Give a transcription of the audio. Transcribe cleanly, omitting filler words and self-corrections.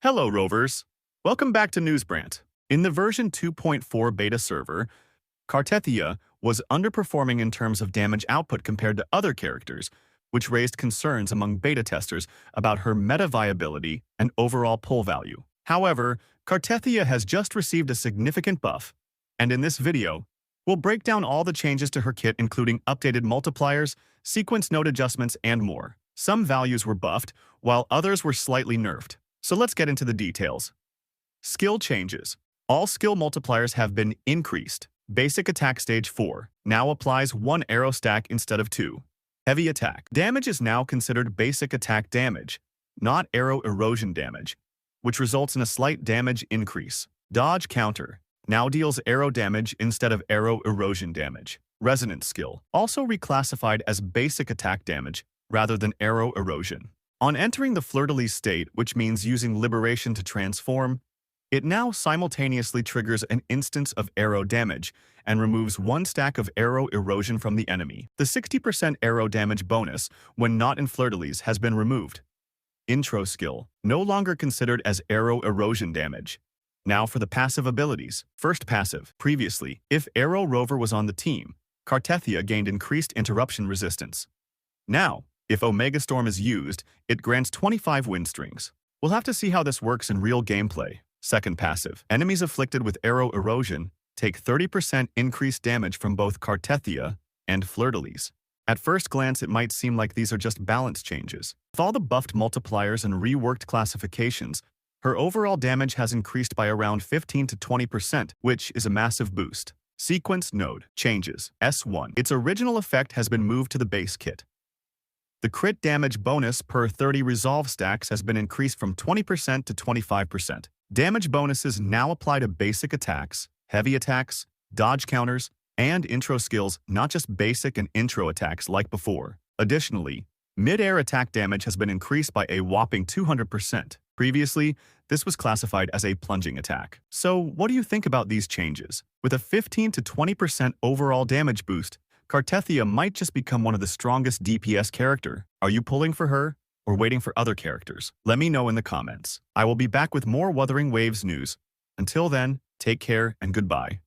Hello, Rovers. Welcome back to BRANT. In the version 2.4 beta server, Cartethyia was underperforming in terms of damage output compared to other characters, which raised concerns among beta testers about her meta viability and overall pull value. However, Cartethyia has just received a significant buff, and in this video, we'll break down all the changes to her kit, including updated multipliers, sequence node adjustments, and more. Some values were buffed, while others were slightly nerfed. So let's get into the details. Skill changes. All skill multipliers have been increased. Basic attack stage 4 now applies 1 arrow stack instead of 2. Heavy attack. Damage is now considered basic attack damage, not arrow erosion damage, which results in a slight damage increase. Dodge counter now deals arrow damage instead of arrow erosion damage. Resonance skill, also reclassified as basic attack damage rather than arrow erosion. On entering the fleur-de-lis state, which means using liberation to transform, it now simultaneously triggers an instance of arrow damage and removes 1 stack of arrow erosion from the enemy. The 60% arrow damage bonus when not in fleur-de-lis has been removed. Intro skill, no longer considered as arrow erosion damage. Now for the passive abilities. First passive. Previously, if Arrow Rover was on the team, Cartethyia gained increased interruption resistance. Now, if Omega Storm is used, it grants 25 win strings. We'll have to see how this works in real gameplay. Second passive. Enemies afflicted with arrow erosion take 30% increased damage from both Cartethyia and fleur-de-lis. At first glance, it might seem like these are just balance changes. With all the buffed multipliers and reworked classifications, her overall damage has increased by around 15 to 20%, which is a massive boost. Sequence node changes. S1. Its original effect has been moved to the base kit. The crit damage bonus per 30 resolve stacks has been increased from 20% to 25%. Damage bonuses now apply to basic attacks, heavy attacks, dodge counters, and intro skills, not just basic and intro attacks like before. Additionally, mid-air attack damage has been increased by a whopping 200%. Previously, this was classified as a plunging attack. So, what do you think about these changes? With a 15 to 20% overall damage boost, Cartethyia might just become one of the strongest DPS character. Are you pulling for her or waiting for other characters? Let me know in the comments. I will be back with more Wuthering Waves news. Until then, take care and goodbye.